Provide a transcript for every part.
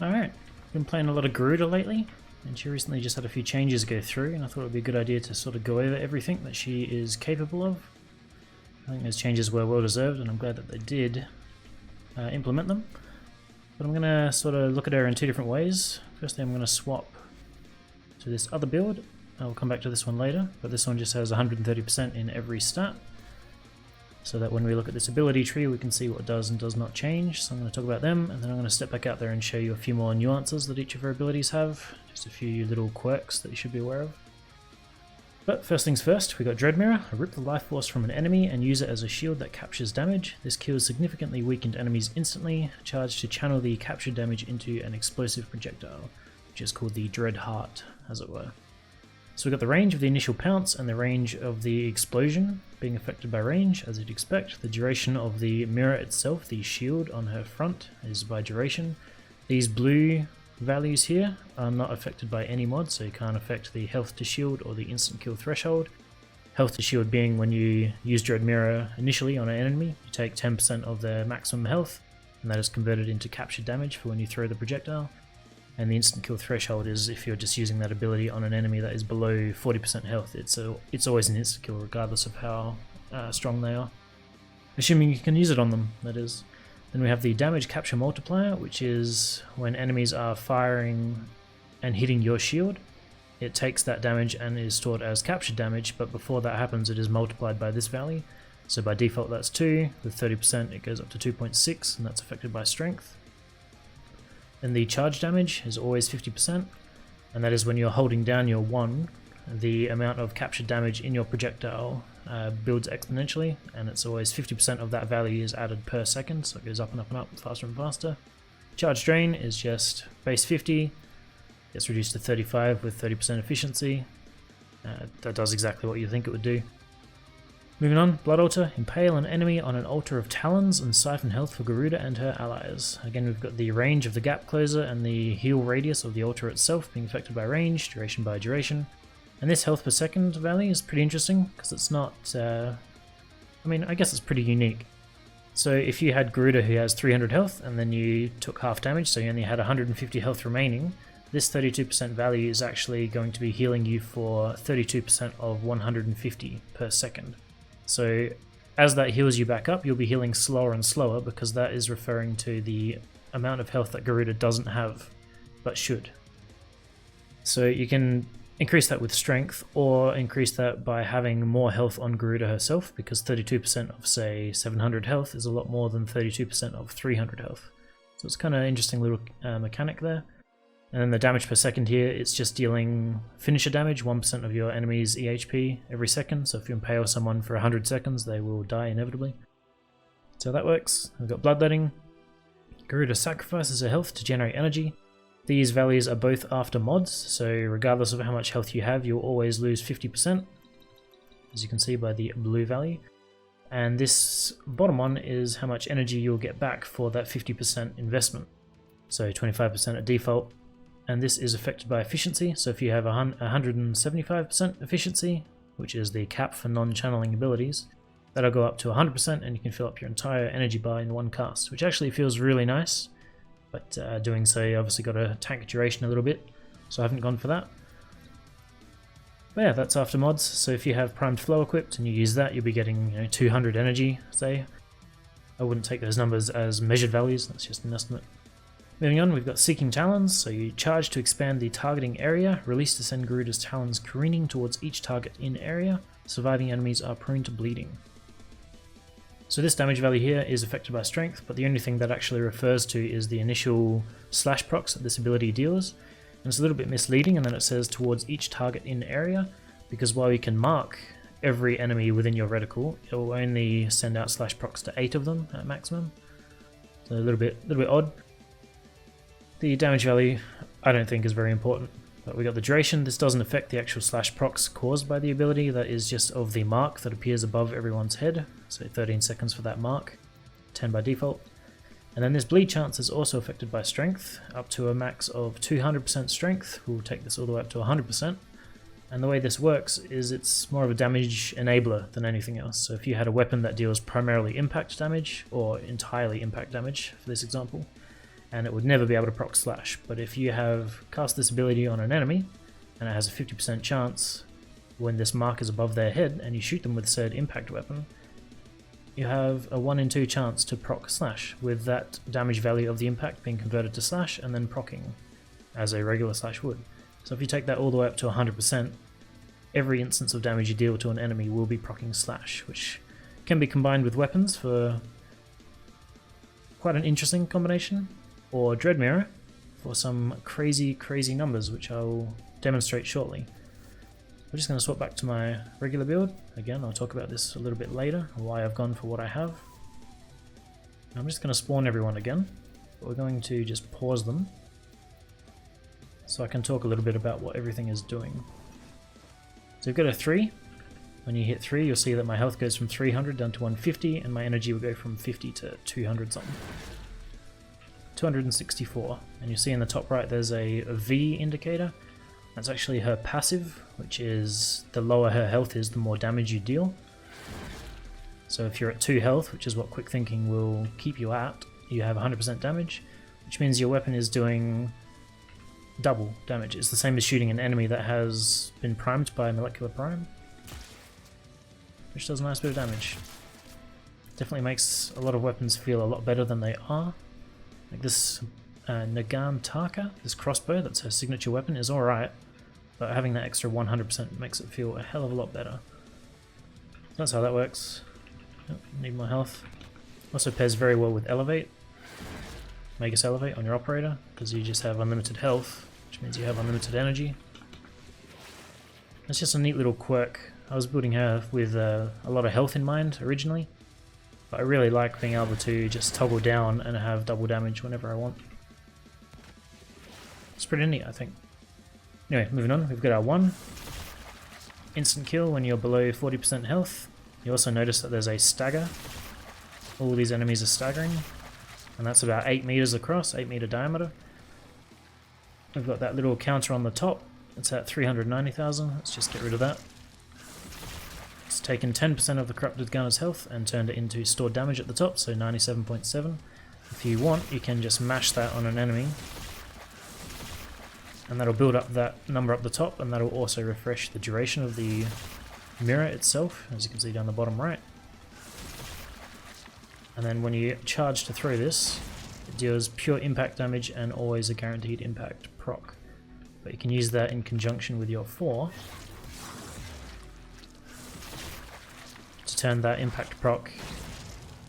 Alright, been playing a lot of Garuda lately, and she recently just had a few changes go through, and I thought it would be a good idea to sort of go over everything that she is capable of. I think those changes were well deserved, and I'm glad that they did implement them. But I'm going to sort of look at her in two different ways. Firstly, I'm going to swap to this other build. I'll come back to this one later, but this one just has 130% in every stat, so that when we look at this ability tree we can see what does and does not change. So I'm going to talk about them, and then I'm going to step back out there and show you a few more nuances that each of her abilities have, just a few little quirks that you should be aware of. But first things first, we got Dread Mirror. Rip the life force from an enemy and use it as a shield that captures damage. This kills significantly weakened enemies instantly. Charge to channel the captured damage into an explosive projectile, which is called the Dread Heart, as it were. So we've got the range of the initial pounce and the range of the explosion being affected by range, as you'd expect. The duration of the mirror itself, the shield on her front, is by duration. These blue values here are not affected by any mod, so you can't affect the health to shield or the instant kill threshold. Health to shield being when you use Dread Mirror initially on an enemy, you take 10% of their maximum health, and that is converted into captured damage for when you throw the projectile. And the instant kill threshold is if you're just using that ability on an enemy that is below 40% health. It's always an instant kill regardless of how strong they are. Assuming you can use it on them, that is. Then we have the damage capture multiplier, which is when enemies are firing and hitting your shield. It takes that damage and is stored as captured damage, but before that happens it is multiplied by this value. So by default that's 2, with 30% it goes up to 2.6, and that's affected by strength. And the charge damage is always 50%, and that is when you're holding down your 1, the amount of captured damage in your projectile builds exponentially, and it's always 50% of that value is added per second, so it goes up and up and up, faster and faster. Charge drain is just base 50, gets reduced to 35 with 30% efficiency. That does exactly what you think it would do. Moving on, Blood Altar. Impale an enemy on an altar of Talons and siphon health for Garuda and her allies. Again, we've got the range of the gap closer and the heal radius of the altar itself being affected by range, duration by duration. And this health per second value is pretty interesting because it's not, I guess it's pretty unique. So if you had Garuda who has 300 health and then you took half damage, so you only had 150 health remaining, this 32% value is actually going to be healing you for 32% of 150 per second. So as that heals you back up, you'll be healing slower and slower because that is referring to the amount of health that Garuda doesn't have, but should. So you can increase that with strength, or increase that by having more health on Garuda herself, because 32% of, say, 700 health is a lot more than 32% of 300 health. So it's kind of an interesting little mechanic there. And then the damage per second here, it's just dealing finisher damage, 1% of your enemy's EHP every second. So if you impale someone for 100 seconds, they will die inevitably. So that works. We've got Bloodletting. Garuda sacrifices her health to generate energy. These values are both after mods, so regardless of how much health you have, you'll always lose 50%, as you can see by the blue value. And this bottom one is how much energy you'll get back for that 50% investment. So 25% at default. And this is affected by efficiency, so if you have 175% efficiency, which is the cap for non-channeling abilities, that'll go up to 100% and you can fill up your entire energy bar in one cast, which actually feels really nice, but doing so you obviously got to tank duration a little bit, so I haven't gone for that. But yeah, that's after mods, so if you have Primed Flow equipped and you use that, you'll be getting 200 energy, say. I wouldn't take those numbers as measured values, that's just an estimate. Moving on, we've got Seeking Talons, so you charge to expand the targeting area, release to send Garuda's talons careening towards each target in area. Surviving enemies are prone to bleeding. So this damage value here is affected by strength, but the only thing that actually refers to is the initial slash procs that this ability deals. And it's a little bit misleading, and then it says towards each target in area, because while you can mark every enemy within your reticle, it will only send out slash procs to 8 of them at maximum. So a little bit odd. The damage value I don't think is very important, but we got the duration. This doesn't affect the actual slash procs caused by the ability, that is just of the mark that appears above everyone's head, so 13 seconds for that mark, 10 by default. And then this bleed chance is also affected by strength, up to a max of 200% strength. We'll take this all the way up to 100%. And the way this works is it's more of a damage enabler than anything else. So if you had a weapon that deals primarily impact damage, or entirely impact damage for this example, and it would never be able to proc slash. But if you have cast this ability on an enemy, and it has a 50% chance when this mark is above their head and you shoot them with said impact weapon, you have a 1 in 2 chance to proc slash, with that damage value of the impact being converted to slash and then proccing as a regular slash would. So if you take that all the way up to 100%, every instance of damage you deal to an enemy will be proccing slash, which can be combined with weapons for quite an interesting combination, or Dread Mirror for some crazy numbers, which I'll demonstrate shortly. I'm just going to swap back to my regular build. Again, I'll talk about this a little bit later, why I've gone for what I have. I'm just going to spawn everyone again, but we're going to just pause them so I can talk a little bit about what everything is doing. So we've got a 3. When you hit 3, you'll see that my health goes from 300 down to 150, and my energy will go from 50 to 200 something. 264. And you see in the top right there's a V indicator. That's actually her passive, which is the lower her health is, the more damage you deal. So if you're at 2 health, which is what Quick Thinking will keep you at, you have 100% damage, which means your weapon is doing double damage. It's the same as shooting an enemy that has been primed by Molecular Prime, which does a nice bit of damage. Definitely makes a lot of weapons feel a lot better than they are. Like this Nagan Taka, this crossbow, that's her signature weapon, is alright, but having that extra 100% makes it feel a hell of a lot better. So that's how that works. Yep, need more health. Also pairs very well with Elevate. Magus Elevate on your operator, because you just have unlimited health, which means you have unlimited energy. It's just a neat little quirk. I was building her with a lot of health in mind originally, but I really like being able to just toggle down and have double damage whenever I want. It's pretty neat, I think. Anyway, moving on, we've got our 1. Instant kill when you're below 40% health. You also notice that there's a stagger. All these enemies are staggering, and that's about 8 meters across, 8 meter diameter. We've got that little counter on the top. It's at 390,000. Let's just get rid of that. It's taken 10% of the Corrupted Gunner's health and turned it into stored damage at the top, so 97.7. If you want, you can just mash that on an enemy, and that'll build up that number up the top, and that'll also refresh the duration of the mirror itself, as you can see down the bottom right. And then when you charge to throw this, it deals pure impact damage and always a guaranteed impact proc. But you can use that in conjunction with your 4 to turn that impact proc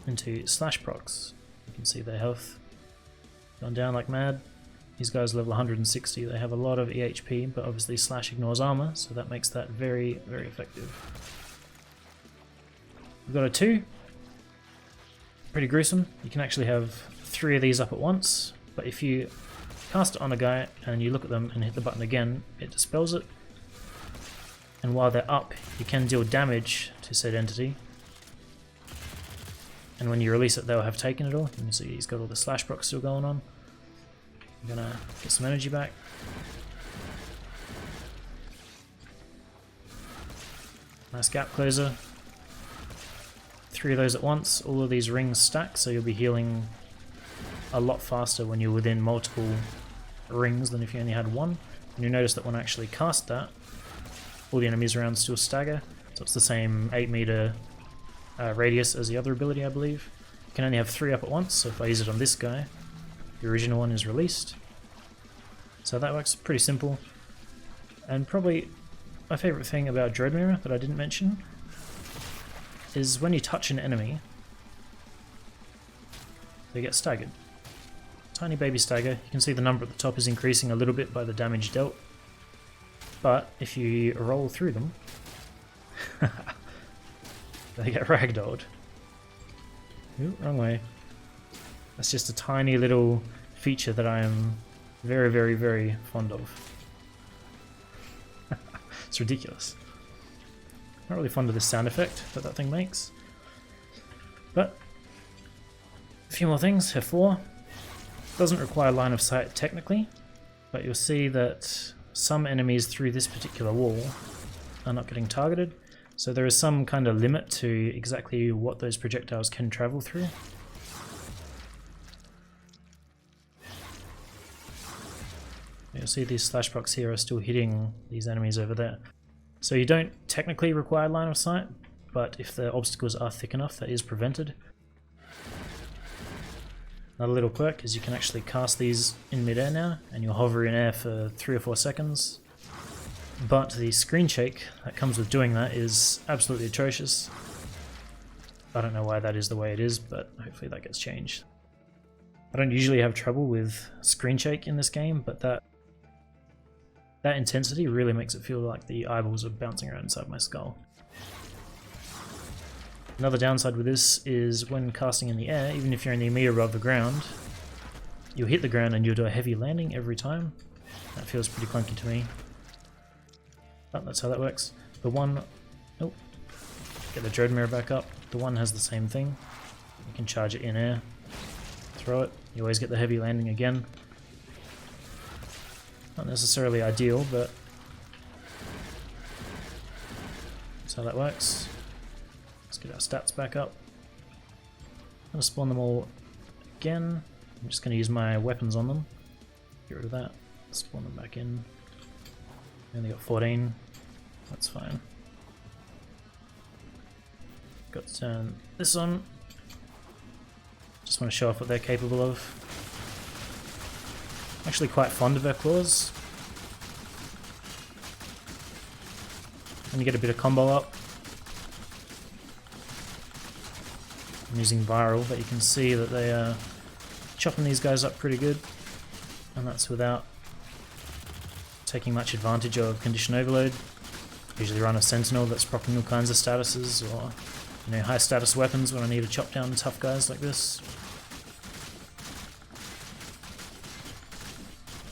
into slash procs. You can see their health gone down like mad. These guys level 160, they have a lot of EHP, but obviously slash ignores armor, so that makes that very effective. We've got a 2. Pretty gruesome. You can actually have 3 of these up at once, but if you cast it on a guy and you look at them and hit the button again, it dispels it. And while they're up, you can deal damage to said entity. And when you release it, they'll have taken it all. You can see he's got all the slash procs still going on. I'm gonna get some energy back. Nice gap closer. 3 of those at once. All of these rings stack, so you'll be healing a lot faster when you're within multiple rings than if you only had 1. And you notice that when I actually cast that, all the enemies around still stagger. So it's the same 8 meter radius as the other ability, I believe. You can only have 3 up at once, so if I use it on this guy, the original one is released. So that works pretty simple. And probably my favourite thing about Dread Mirror that I didn't mention is when you touch an enemy, they get staggered. Tiny baby stagger. You can see the number at the top is increasing a little bit by the damage dealt. But if you roll through them, they get ragdolled. Ooh, wrong way. That's just a tiny little feature that I am very fond of. It's ridiculous. Not really fond of this sound effect that thing makes. But a few more things. F4 doesn't require line of sight technically, but you'll see that some enemies through this particular wall are not getting targeted. So there is some kind of limit to exactly what those projectiles can travel through. You'll see these slash procs here are still hitting these enemies over there. So you don't technically require line of sight, but if the obstacles are thick enough, that is prevented. Another little quirk is you can actually cast these in midair now, and you'll hover in air for 3 or 4 seconds. But the screen shake that comes with doing that is absolutely atrocious. I don't know why that is the way it is, but hopefully that gets changed. I don't usually have trouble with screen shake in this game, but that intensity really makes it feel like the eyeballs are bouncing around inside my skull. Another downside with this is when casting in the air, even if you're only a meter above the ground, you'll hit the ground and you'll do a heavy landing every time. That feels pretty clunky to me. But that's how that works. The one... Oh, get the Dread Mirror back up. The one has the same thing. You can charge it in air, throw it. You always get the heavy landing again. Not necessarily ideal, but that's how that works. Let's get our stats back up. I'm going to spawn them all again. I'm just going to use my weapons on them. Get rid of that. Spawn them back in. Only got 14. That's fine. Got to turn this on. Just want to show off what they're capable of. I'm actually quite fond of her claws. And you get a bit of combo up. I'm using viral, but you can see that they are chopping these guys up pretty good, and that's without taking much advantage of condition overload. Usually run a sentinel that's proccing all kinds of statuses, or high status weapons when I need to chop down tough guys like this.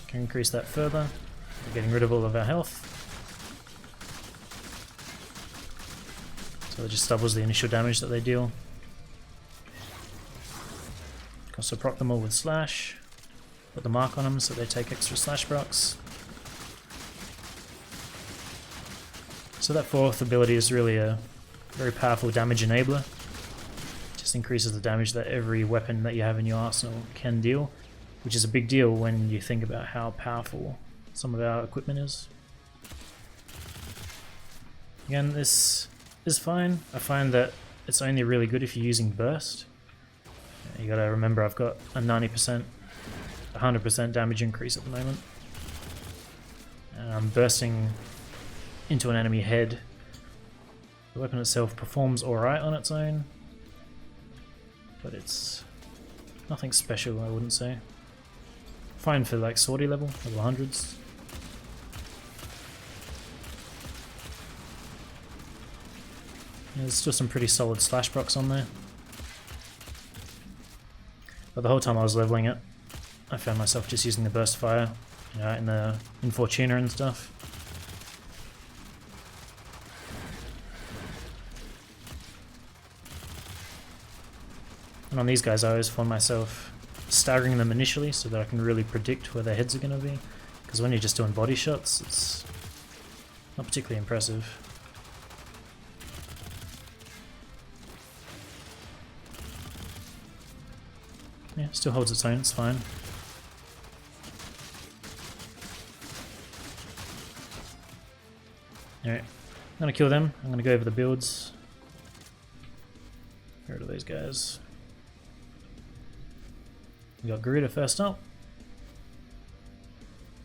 Can increase that further. We're getting rid of all of our health. So it just doubles the initial damage that they deal. Can also proc them all with slash. Put the mark on them so they take extra slash procs. So that fourth ability is really a very powerful damage enabler. Just increases the damage that every weapon that you have in your arsenal can deal, which is a big deal when you think about how powerful some of our equipment is. Again, this is fine. I find that it's only really good if you're using burst. You gotta remember I've got a 90%, 100% damage increase at the moment. And I'm bursting into an enemy head. The weapon itself performs alright on its own, but it's nothing special, I wouldn't say. Fine for like sortie level 100s. Yeah, there's still some pretty solid slash procs on there. But the whole time I was leveling it, I found myself just using the burst fire, in Fortuna and stuff. And on these guys I always find myself staggering them initially so that I can really predict where their heads are going to be. Because when you're just doing body shots, it's not particularly impressive. Yeah, still holds its own, it's fine. Alright, I'm gonna kill them. I'm gonna go over the builds. Get rid of these guys. We got Garuda first up.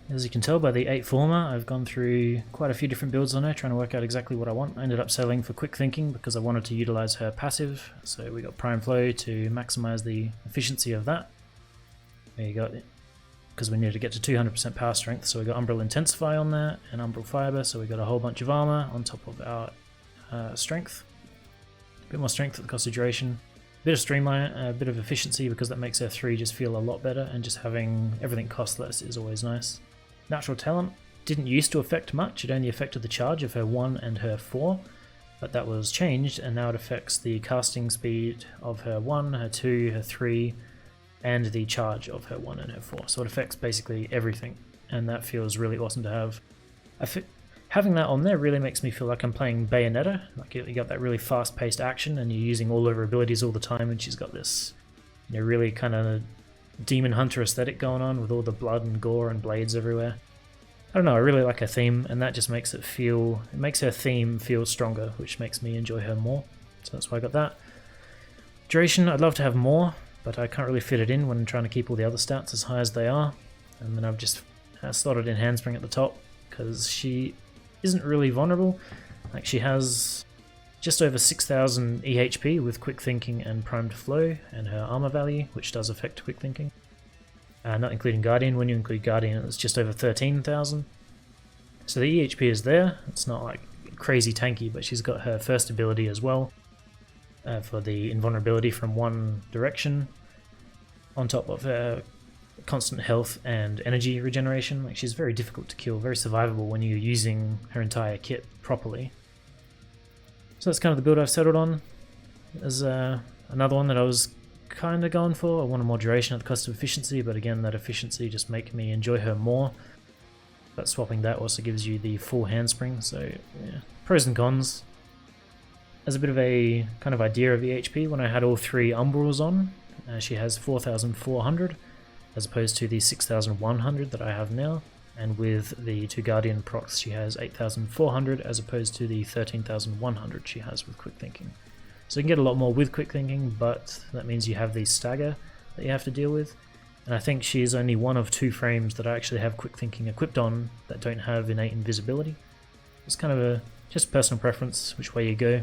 As you can tell by the 8 former, I've gone through quite a few different builds on her, trying to work out exactly what I want. I ended up selling for quick thinking because I wanted to utilize her passive, so we got Prime Flow to maximize the efficiency of that. There you go, because we needed to get to 200% power strength, so we got Umbral Intensify on there, and Umbral Fiber, so we got a whole bunch of armor on top of our strength. A bit more strength at the cost of duration. A bit of streamline, a bit of efficiency, because that makes F3 just feel a lot better, and just having everything cost less is always nice. Natural Talent didn't used to affect much, it only affected the charge of her 1 and her 4, but that was changed, and now it affects the casting speed of her 1, her 2, her 3, and the charge of her 1 and her 4. So it affects basically everything, and that feels really awesome to have. Having that on there really makes me feel like I'm playing Bayonetta. Like you got that really fast-paced action, and you're using all of her abilities all the time, and she's got this, really kind of demon hunter aesthetic going on with all the blood and gore and blades everywhere. I don't know, I really like her theme, and that just makes it makes her theme feel stronger, which makes me enjoy her more. So that's why I got that. Duration, I'd love to have more, but I can't really fit it in when I'm trying to keep all the other stats as high as they are. And then I've just slotted in Handspring at the top, because she isn't really vulnerable. Like, she has just over 6,000 EHP with Quick Thinking and Primed Flow, and her armor value, which does affect Quick Thinking. Not including Guardian. When you include Guardian, it's just over 13,000. So the EHP is there. It's not like crazy tanky, but she's got her first ability as well for the invulnerability from one direction, on top of her constant health and energy regeneration. Like, she's very difficult to kill, very survivable when you're using her entire kit properly. So that's kind of the build I've settled on. There's another one that I was kind of going for. I wanted more duration at the cost of efficiency, but again, that efficiency just make me enjoy her more. But swapping that also gives you the full Handspring, so yeah. Pros and cons. As a bit of a kind of idea of EHP, when I had all three Umbrals on, she has 4,400 as opposed to the 6,100 that I have now, and with the two Guardian procs she has 8,400 as opposed to the 13,100 she has with Quick Thinking. So you can get a lot more with Quick Thinking, but that means you have the stagger that you have to deal with. And I think she's only one of two frames that I actually have Quick Thinking equipped on that don't have innate invisibility. It's kind of just personal preference, which way you go.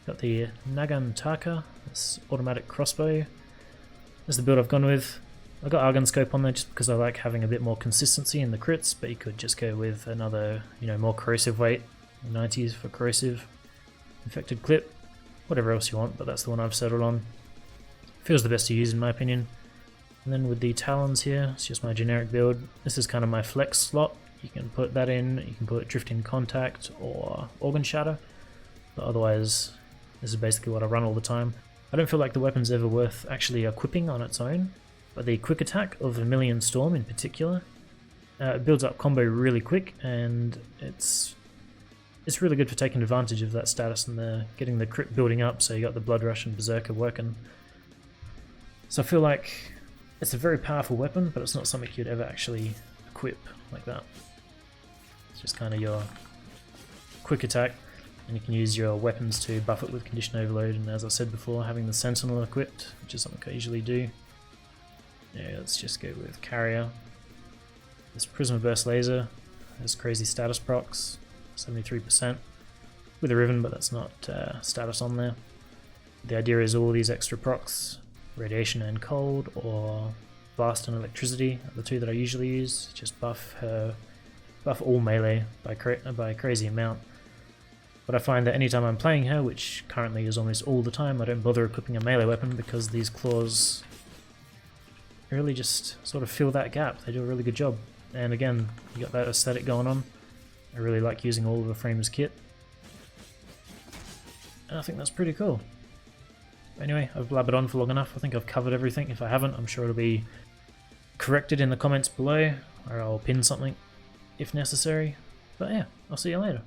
Got the Nagantaka, this automatic crossbow. That's the build I've gone with. I got Argon Scope on there just because I like having a bit more consistency in the crits, but you could just go with another, more corrosive weight, 90s for corrosive, infected clip. Whatever else you want, but that's the one I've settled on. Feels the best to use in my opinion. And then with the Talons here, it's just my generic build. This is kind of my flex slot. You can put that in, you can put Drift in Contact or Organ Shatter, but otherwise this is basically what I run all the time. I don't feel like the weapon's ever worth actually equipping on its own, but the quick attack of Vermilion Storm in particular, it builds up combo really quick, and it's really good for taking advantage of that status and getting the crit building up, so you got the Blood Rush and Berserker working. So I feel like it's a very powerful weapon, but it's not something you'd ever actually equip like that. It's just kind of your quick attack, and you can use your weapons to buff it with Condition Overload, and as I said before, having the Sentinel equipped, which is something I usually do. Yeah, let's just go with Carrier. This Prisma Burst Laser has crazy status procs. 73% with a Riven, but that's not status on there. The idea is all these extra procs, Radiation and Cold, or Blast and Electricity are the two that I usually use. Just buff all melee by a crazy amount. But I find that anytime I'm playing her, which currently is almost all the time, I don't bother equipping a melee weapon because these claws really just sort of fill that gap. They do a really good job. And again, you got that aesthetic going on. I really like using all of the frames kit, and I think that's pretty cool. Anyway, I've blabbered on for long enough. I think I've covered everything. If I haven't, I'm sure it'll be corrected in the comments below, or I'll pin something if necessary. But yeah, I'll see you later.